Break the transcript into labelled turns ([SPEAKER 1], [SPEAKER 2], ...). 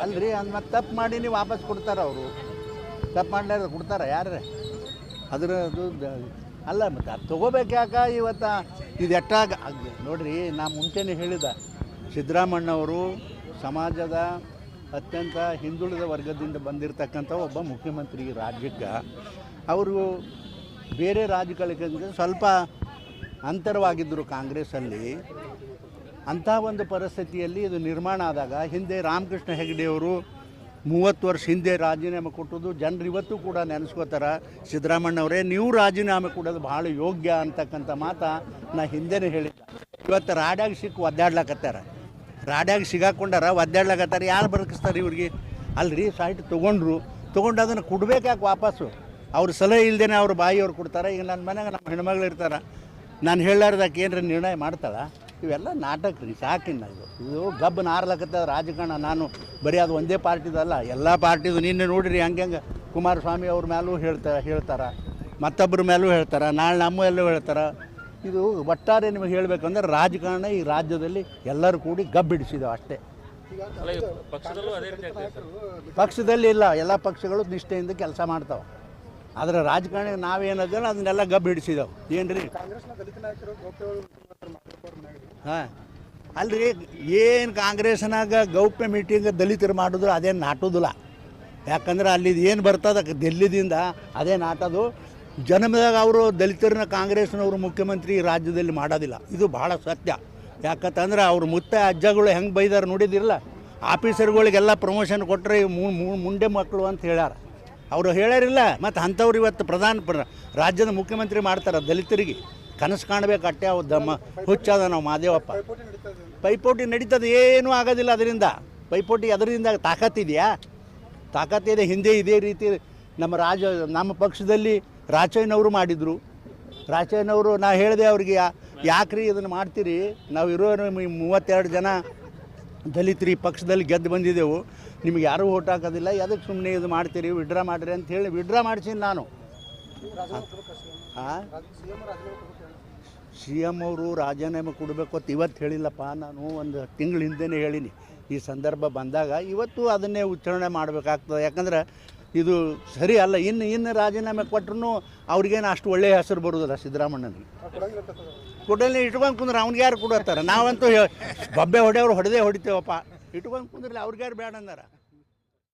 [SPEAKER 1] ಅಲ್ರಿ ಅದು ಮತ್ತೆ ತಪ್ಪು ಮಾಡಿ ನೀವು ವಾಪಸ್ ಕೊಡ್ತಾರೆ ಅವರು. ತಪ್ಪು ಮಾಡಲಾರ್ದು ಕೊಡ್ತಾರೆ ಯಾರೇ ಅದರದ್ದು ಅಲ್ಲ. ಮತ್ತು ಅದು ತೊಗೋಬೇಕು ಯಾಕೆ ಇವತ್ತು ಇದು ಎಟ್ಟಾಗ ನೋಡಿರಿ. ನಾ ಮುಂಚೆನೇ ಹೇಳಿದ, ಸಿದ್ದರಾಮಣ್ಣವರು ಸಮಾಜದ ಅತ್ಯಂತ ಹಿಂದುಳಿದ ವರ್ಗದಿಂದ ಬಂದಿರತಕ್ಕಂಥ ಒಬ್ಬ ಮುಖ್ಯಮಂತ್ರಿ ರಾಜ್ಯಕ್ಕೆ. ಅವರು ಬೇರೆ ರಾಜ್ಯಗಳಿಗೆ ಸ್ವಲ್ಪ ಅಂತರವಾಗಿದ್ದರು ಕಾಂಗ್ರೆಸ್ಸಲ್ಲಿ. ಅಂಥ ಒಂದು ಪರಿಸ್ಥಿತಿಯಲ್ಲಿ ಇದು ನಿರ್ಮಾಣ ಆದಾಗ ಹಿಂದೆ ರಾಮಕೃಷ್ಣ ಹೆಗಡೆಯವರು 30 ವರ್ಷ ಹಿಂದೆ ರಾಜೀನಾಮೆ ಕೊಟ್ಟದ್ದು ಜನರು ಇವತ್ತು ಕೂಡ ನೆನೆಸ್ಕೋತಾರೆ. ಸಿದ್ದರಾಮಣ್ಣವರೇ ನೀವು ರಾಜೀನಾಮೆ ಕೊಡೋದು ಭಾಳ ಯೋಗ್ಯ ಅಂತಕ್ಕಂಥ ಮಾತು ನಾ ಹಿಂದೆನೇ ಹೇಳಿದ್ದೆ. ಇವತ್ತು ರಾಡ್ಯಾಗ ಒದ್ದಾಡ್ಲಕತ್ತಾರ, ರಾಡ್ಯಾಗ ಸಿಗಾಕೊಂಡಾರ, ಒದ್ದಾಡ್ಲಕತ್ತಾರೆ. ಯಾರು ಬದುಕಿಸ್ತಾರೆ ಇವ್ರಿಗೆ? ಅಲ್ರಿ ಸೈಟ್ ತೊಗೊಂಡು ಅದನ್ನು ಕೊಡ್ಬೇಕು ಯಾಕೆ ವಾಪಸ್ಸು? ಅವ್ರ ಸಲಹೆ ಇಲ್ದೇನೆ ಅವ್ರ ಬಾಯಿಯವ್ರು ಕೊಡ್ತಾರೆ. ಈಗ ನನ್ನ ಮನೆಗೆ ನಮ್ಮ ಹೆಣ್ಮಗಳು ಇರ್ತಾರೆ, ನಾನು ಹೇಳಾರ್ದಕ್ಕೆ ಏನರ ನಿರ್ಣಯ ಮಾಡ್ತಾಳೆ? ಇವೆಲ್ಲ ನಾಟಕ ರೀ, ಸಾಕಿನ್ನ ಇದು ಗಬ್ಬು ನಾರ್ಲಕತ್ತ ರಾಜಕಾರಣ. ನಾನು ಬರೀ ಅದು ಒಂದೇ ಪಾರ್ಟಿದಲ್ಲ, ಎಲ್ಲ ಪಾರ್ಟಿದು. ನಿನ್ನೆ ನೋಡಿರಿ ಹಂಗೆ ಕುಮಾರಸ್ವಾಮಿ ಅವ್ರ ಮೇಲೂ ಹೇಳ್ತಾರೆ, ಮತ್ತೊಬ್ಬರ ಮೇಲೂ ಹೇಳ್ತಾರೆ, ನಾಳೆ ನಮ್ಮ ಎಲ್ಲೂ ಹೇಳ್ತಾರೆ. ಇದು ಒಟ್ಟಾರೆ ನಿಮಗೆ ಹೇಳಬೇಕಂದ್ರೆ ರಾಜಕಾರಣ ಈ ರಾಜ್ಯದಲ್ಲಿ ಎಲ್ಲರೂ ಕೂಡಿ ಗಬ್ಬಿಡಿಸಿದಾವೆ ಅಷ್ಟೇ. ಪಕ್ಷದಲ್ಲಿ ಇಲ್ಲ, ಎಲ್ಲ ಪಕ್ಷಗಳು ನಿಷ್ಠೆಯಿಂದ ಕೆಲಸ ಮಾಡ್ತಾವೆ. ಆದರೆ ರಾಜಕಾರಣ ನಾವೇನದಲ್ಲ ಅದನ್ನೆಲ್ಲ ಗಬ್ಬು ಹಿಡಿಸಿದಾವೆ. ಏನು ರೀ? ಹಾಂ ಅಲ್ರಿ, ಏನು ಕಾಂಗ್ರೆಸ್ನಾಗ ಗೌಪ್ಯ ಮೀಟಿಂಗ್ ದಲಿತರು ಮಾಡಿದ್ರು ಅದೇನು ನಾಟೋದಿಲ್ಲ. ಯಾಕಂದ್ರೆ ಅಲ್ಲಿದು ಏನು ಬರ್ತದೆ ದಿಲ್ಲಿದಿಂದ ಅದೇ ನಾಟೋದು. ಜನ್ಮದಾಗ ಅವರು ದಲಿತರನ್ನ ಕಾಂಗ್ರೆಸ್ನವರು ಮುಖ್ಯಮಂತ್ರಿ ರಾಜ್ಯದಲ್ಲಿ ಮಾಡೋದಿಲ್ಲ. ಇದು ಭಾಳ ಸತ್ಯ. ಯಾಕಂತಂದ್ರೆ ಅವ್ರ ಮುತ್ತ ಅಜ್ಜಗಳು ಹೆಂಗೆ ಬೈದಾರೆ ನೋಡಿದಿರಲ್ಲ. ಆಫೀಸರ್ಗಳಿಗೆಲ್ಲ ಪ್ರಮೋಷನ್ ಕೊಟ್ಟರೆ ಮುಂಡೆ ಮಕ್ಕಳು ಅಂತ ಹೇಳ್ಯಾರ. ಅವರು ಹೇಳ್ಯಾರಿಲ್ಲ. ಮತ್ತು ಅಂಥವ್ರು ಇವತ್ತು ರಾಜ್ಯದ ಮುಖ್ಯಮಂತ್ರಿ ಮಾಡ್ತಾರೆ. ದಲಿತರಿಗೆ ಕನಸು ಕಾಣಬೇಕು ಅಟ್ಟೆ. ದಮ್ಮ ಹುಚ್ಚದ ನಾವು ಮಾದೇವಪ್ಪ. ಪೈಪೋಟಿ ನಡೀತದೆ, ಏನೂ ಆಗೋದಿಲ್ಲ ಅದರಿಂದ. ಪೈಪೋಟಿ ಅದರಿಂದ ತಾಕತ್ತಿದೆಯಾ? ತಾಕತ್ತಿದೆ. ಹಿಂದೆ ಇದೇ ರೀತಿ ನಮ್ಮ ಪಕ್ಷದಲ್ಲಿ ರಾಚಯ್ಯನವರು ಮಾಡಿದರು. ರಾಚಯ್ಯನವರು ನಾ ಹೇಳಿದೆ ಅವ್ರಿಗೆ, ಯಾಕ್ರಿ ಇದನ್ನು ಮಾಡ್ತೀರಿ? ನಾವು ಇರೋ 32 ಜನ ದಲಿತರಿ ಪಕ್ಷದಲ್ಲಿ ಗೆದ್ದು ಬಂದಿದ್ದೆವು, ನಿಮ್ಗೆ ಯಾರೂ ಓಟ್ ಹಾಕೋದಿಲ್ಲ, ಅದಕ್ಕೆ ಸುಮ್ಮನೆ ಇದು ಮಾಡ್ತೀರಿ, ವಿಡ್ರಾ ಮಾಡಿರಿ ಅಂತ ಹೇಳಿ ವಿಡ್ರಾ ಮಾಡಿಸೀನಿ ನಾನು. ಹಾಂ, ಸಿ ಎಮ್ ಅವರು ರಾಜೀನಾಮೆ ಕೊಡಬೇಕು ಅಂತ ಇವತ್ತು ಹೇಳಿಲ್ಲಪ್ಪ. ನಾನು ಒಂದು ತಿಂಗಳ ಹಿಂದೆನೇ ಹೇಳೀನಿ. ಈ ಸಂದರ್ಭ ಬಂದಾಗ ಇವತ್ತು ಅದನ್ನೇ ಉಚ್ಚಾರಣೆ ಮಾಡಬೇಕಾಗ್ತದೆ. ಯಾಕಂದ್ರೆ ಇದು ಸರಿ ಅಲ್ಲ. ಇನ್ನು ರಾಜೀನಾಮೆ ಕೊಟ್ಟರು ಅವ್ರಿಗೇನು ಅಷ್ಟು ಒಳ್ಳೆಯ ಹೆಸರು ಬರೋದಿಲ್ಲ ಸಿದ್ದರಾಮಣ್ಣನಿಗೆ. ಕೊಡಲಿ ಇಟ್ಕೊಂಡು ಕುಂದ್ರೆ ಅವ್ನಿಗೆ ಯಾರು ಕೊಡತ್ತಾರೆ? ನಾವಂತೂ ಬಬ್ಬೆ ಹೊಡೆಯವ್ರು ಹೊಡೆದೇ ಹೊಡಿತೇವಪ್ಪ. ಇಟ್ಕೊಂಡು ಕುಂದ್ರಲಿ ಅವ್ರಿಗೆ ಯಾರು ಬೇಡ ಅಂದಾರ?